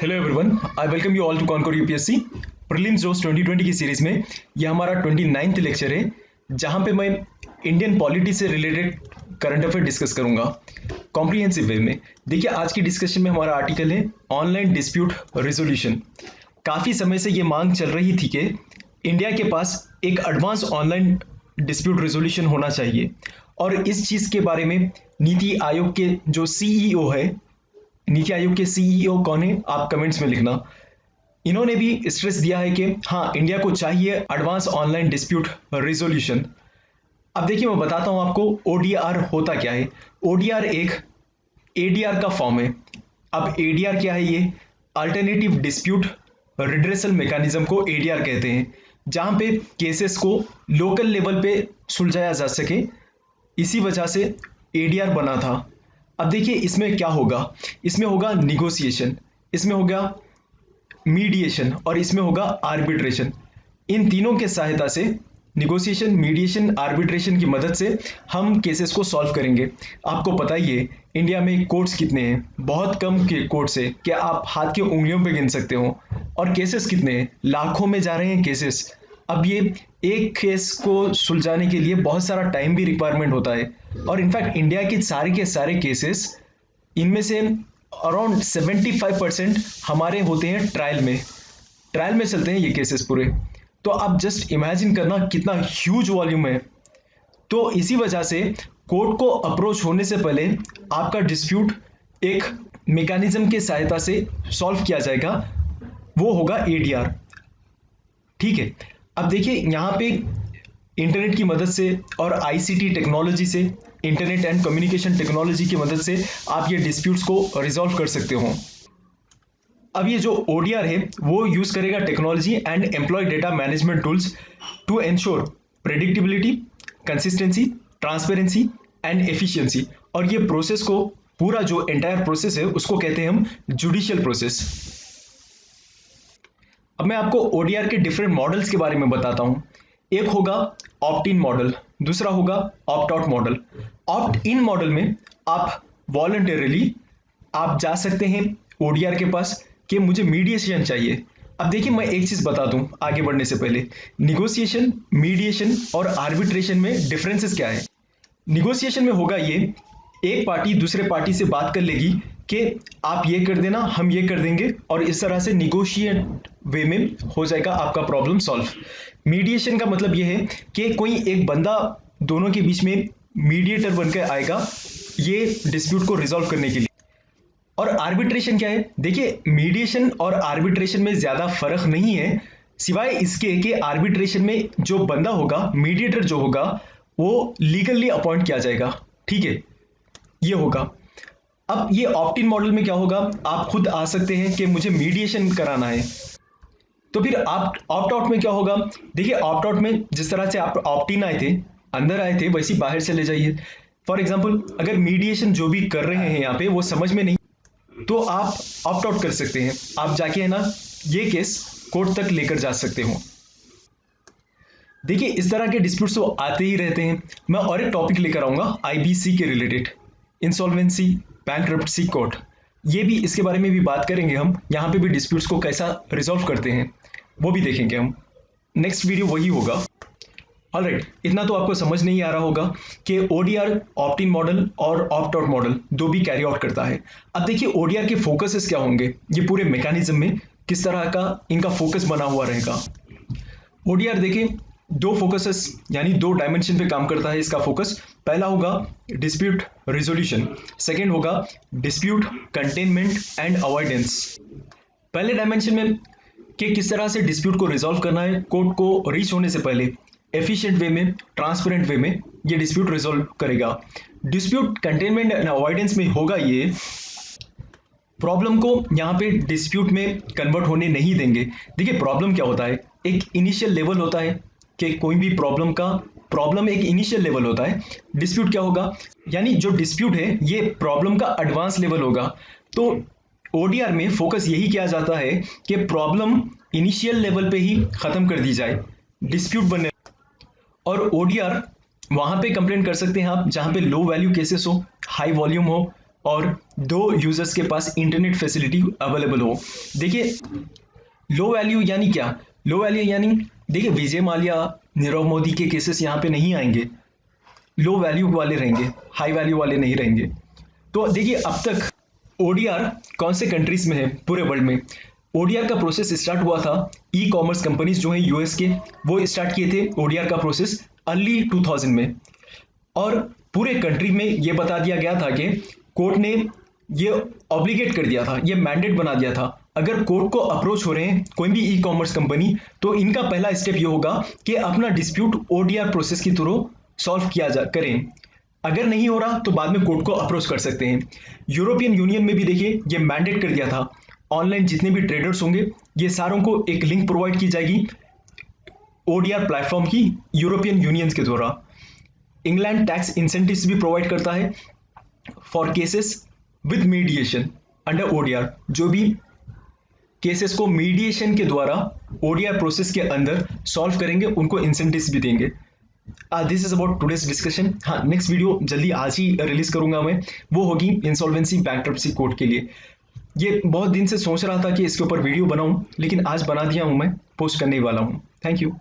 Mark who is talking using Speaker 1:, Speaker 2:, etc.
Speaker 1: Hello everyone, I welcome you all to Concor UPSC prelims जोस 2020 की series में यह हमारा 29th लेक्चर है, जहां पे मैं इंडियन पॉलिटी से रिलेटेड करंट अफेयर डिस्कस करूंगा कॉम्प्रिहेंसिव वे में। देखिए, आज की डिस्कशन में हमारा आर्टिकल है ऑनलाइन डिस्प्यूट रिजोल्यूशन। काफ़ी समय से ये मांग चल रही थी कि इंडिया के पास एक एडवांस ऑनलाइन डिस्प्यूट रिजोल्यूशन होना चाहिए, और इस चीज़ के बारे में नीति आयोग के जो सीईओ है, नीति आयोग के सीईओ कौन है आप कमेंट्स में लिखना। इन्होंने भी स्ट्रेस दिया है कि हाँ, इंडिया को चाहिए एडवांस ऑनलाइन डिस्प्यूट रिजोल्यूशन। अब देखिए, मैं बताता हूं आपको ओडीआर होता क्या है। ओडीआर एक एडीआर का फॉर्म है। अब एडीआर क्या है? ये अल्टरनेटिव डिस्प्यूट रिड्रेसल मैकेनिज्म को एडीआर कहते हैं, जहां पे केसेस को लोकल लेवल पे सुलझाया जा सके। इसी वजह से एडीआर बना था। अब देखिए, इसमें क्या होगा? इसमें होगा निगोशिएशन, इसमें होगा मीडिएशन और इसमें होगा आर्बिट्रेशन। इन तीनों के सहायता से, निगोशिएशन, मीडिएशन, आर्बिट्रेशन की मदद से हम केसेस को सॉल्व करेंगे। आपको पता ही है इंडिया में कोर्ट्स कितने हैं, बहुत कम के कोर्ट्स है कि आप हाथ की उंगलियों पे गिन सकते हो, और केसेस कितने हैं, लाखों में जा रहे हैं केसेस। अब ये एक केस को सुलझाने के लिए बहुत सारा टाइम भी रिक्वायरमेंट होता है, और इनफैक्ट इंडिया के सारे केसेस, इनमें से अराउंड 75% हमारे होते हैं ट्रायल में चलते हैं ये केसेस पूरे। तो आप जस्ट इमेजिन करना कितना ह्यूज वॉल्यूम है। तो इसी वजह से कोर्ट को अप्रोच होने से पहले आपका डिस्प्यूट एक मैकेनिज्म के सहायता से सॉल्व किया जाएगा, वो होगा एडीआर। ठीक है। अब देखिए, यहाँ पे इंटरनेट की मदद से और आईसीटी टेक्नोलॉजी से, इंटरनेट एंड कम्युनिकेशन टेक्नोलॉजी की मदद से आप ये डिस्प्यूट्स को रिजॉल्व कर सकते हो। अब ये जो ओडीआर है वो यूज करेगा technology and employ data management tools to ensure predictability, consistency, transparency and efficiency. और ये प्रोसेस को, पूरा जो एंटायर प्रोसेस है, उसको कहते हैं हम जुडिशियल प्रोसेस। अब मैं आपको ओडीआर के डिफरेंट मॉडल्स के बारे में बताता हूं। एक होगा ऑप्ट इन मॉडल, दूसरा होगा ऑप्ट आउट मॉडल। ऑप्ट इन मॉडल में आप वॉलंटरली आप जा सकते हैं ओडीआर के पास कि मुझे मीडिएशन चाहिए। अब देखिए, मैं एक चीज बता दूं आगे बढ़ने से पहले, निगोशिएशन, मीडिएशन और आर्बिट्रेशन में डिफरेंसेस क्या है। निगोशिएशन में होगा ये, एक पार्टी दूसरे पार्टी से बात कर लेगी कि आप ये कर देना, हम ये कर देंगे, और इस तरह से निगोशिएट वे में हो जाएगा आपका प्रॉब्लम सॉल्व। मीडिएशन का मतलब ये है कि कोई एक बंदा दोनों के बीच में मीडिएटर बनकर आएगा ये डिस्प्यूट को रिजॉल्व करने के लिए। और आर्बिट्रेशन क्या है? देखिए, मीडिएशन और आर्बिट्रेशन में ज्यादा फर्क नहीं है, सिवाय इसके कि आर्बिट्रेशन में जो बंदा होगा, मीडिएटर जो होगा, वो लीगली अपॉइंट किया जाएगा। ठीक है, ये होगा। अब ये ऑप्ट इन मॉडल में क्या होगा? आप खुद आ सकते हैं कि मुझे मीडिएशन कराना है। तो फिर आप ऑप्ट आउट में क्या होगा? देखिए, ऑप्ट आउट में जिस तरह से आप ऑप्ट इन आए थे, अंदर आए थे, वैसे बाहर चले जाइए। फॉर एग्जाम्पल, अगर मीडिएशन जो भी कर रहे हैं यहाँ पे वो समझ में नहीं, तो आप ऑप्ट आउट कर सकते हैं। आप जाके, है ना, ये केस कोर्ट तक लेकर जा सकते हो। देखिए, इस तरह के डिस्प्यूट्स तो आते ही रहते हैं। मैं और एक टॉपिक लेकर आऊंगा आईबीसी के रिलेटेड, इंसॉल्वेंसी बैंक्रप्सी कोर्ट। ये भी, इसके बारे में भी बात करेंगे हम। यहाँ पे भी डिस्प्यूट्स को कैसा रिजॉल्व करते हैं वो भी देखेंगे हम। नेक्स्ट वीडियो वही होगा। ऑलराइट, इतना तो आपको समझ नहीं आ रहा होगा कि ओडीआर, ऑप्ट इन मॉडल और ऑप्ट आउट मॉडल दो भी कैरी आउट करता है। अब देखिए, ओडीआर के फोकसेस क्या होंगे, ये पूरे मैकेनिज्म में किस तरह का इनका फोकस बना हुआ रहेगा। ओडीआर देखिए, दो फोकसेस यानी दो डायमेंशन पे काम करता है इसका फोकस। पहला होगा डिस्प्यूट रिजोल्यूशन, सेकेंड होगा डिस्प्यूट कंटेनमेंट एंड अवॉइडेंस। पहले डायमेंशन में कि किस तरह से डिस्प्यूट को रिजॉल्व करना है, कोर्ट को रीच होने से पहले एफिशिएंट वे में, ट्रांसपेरेंट वे में ये डिस्प्यूट रिजॉल्व करेगा। डिस्प्यूट कंटेनमेंट एंड अवॉइडेंस में होगा ये, प्रॉब्लम को यहाँ पे डिस्प्यूट में कन्वर्ट होने नहीं देंगे। देखिए, प्रॉब्लम क्या होता है? एक इनिशियल लेवल होता है कि कोई भी प्रॉब्लम एक इनिशियल लेवल होता है। डिस्प्यूट क्या होगा? यानी जो डिस्प्यूट है ये प्रॉब्लम का एडवांस लेवल होगा। तो ओडीआर में फोकस यही किया जाता है कि प्रॉब्लम इनिशियल लेवल पे ही खत्म कर दी जाए, डिस्प्यूट बनने। और ओडीआर वहां पे कंप्लेंट कर सकते हैं आप जहां पे लो वैल्यू केसेस हो, हाई वॉल्यूम हो, और 2 यूजर्स के पास इंटरनेट फैसिलिटी अवेलेबल हो। देखिए लो वैल्यू यानी क्या? लो वैल्यू यानी देखिए विजय माल्या, नीरव मोदी के केसेस यहाँ पे नहीं आएंगे, लो वैल्यू वाले रहेंगे, हाई वैल्यू वाले नहीं रहेंगे। तो देखिए अब तक ओडीआर कौन से कंट्रीज में है पूरे वर्ल्ड में? ओडीआर का प्रोसेस स्टार्ट हुआ था, ई कॉमर्स कंपनीज जो है यूएस के, वो स्टार्ट किए थे ओडीआर का प्रोसेस अर्ली 2000 में। और पूरे कंट्री में ये बता दिया गया था कि कोर्ट ने ये ऑब्लिगेट कर दिया था, ये मैंडेट बना दिया था, अगर कोर्ट को अप्रोच हो रहे हैं कोई भी ई कॉमर्स कंपनी, तो इनका पहला स्टेप ये होगा कि अपना डिस्प्यूट ओडीआर प्रोसेस के थ्रू सॉल्व किया जा करें। अगर नहीं हो रहा तो बाद में कोर्ट को अप्रोच कर सकते हैं। यूरोपियन यूनियन में भी देखिए ये मैंडेट कर दिया था, ऑनलाइन जितने भी ट्रेडर्स होंगे ये सारों को एक लिंक प्रोवाइड की जाएगी ओडीआर प्लेटफॉर्म की यूरोपियन यूनियन के द्वारा। इंग्लैंड टैक्स इंसेंटिव्स भी प्रोवाइड करता है for cases with mediation under ODR, जो भी केसेस को मीडिएशन के द्वारा ओडीआर प्रोसेस के अंदर सॉल्व करेंगे उनको इंसेंटिव्स भी देंगे। This is about today's discussion. हाँ, नेक्स्ट वीडियो जल्दी आज ही रिलीज करूंगा मैं, वो होगी इंसॉल्वेंसी बैंक्रप्सी कोड के लिए। ये बहुत दिन से सोच रहा था कि इसके ऊपर वीडियो बनाऊं, लेकिन आज बना दिया हूं, मैं पोस्ट करने वाला हूं। Thank you.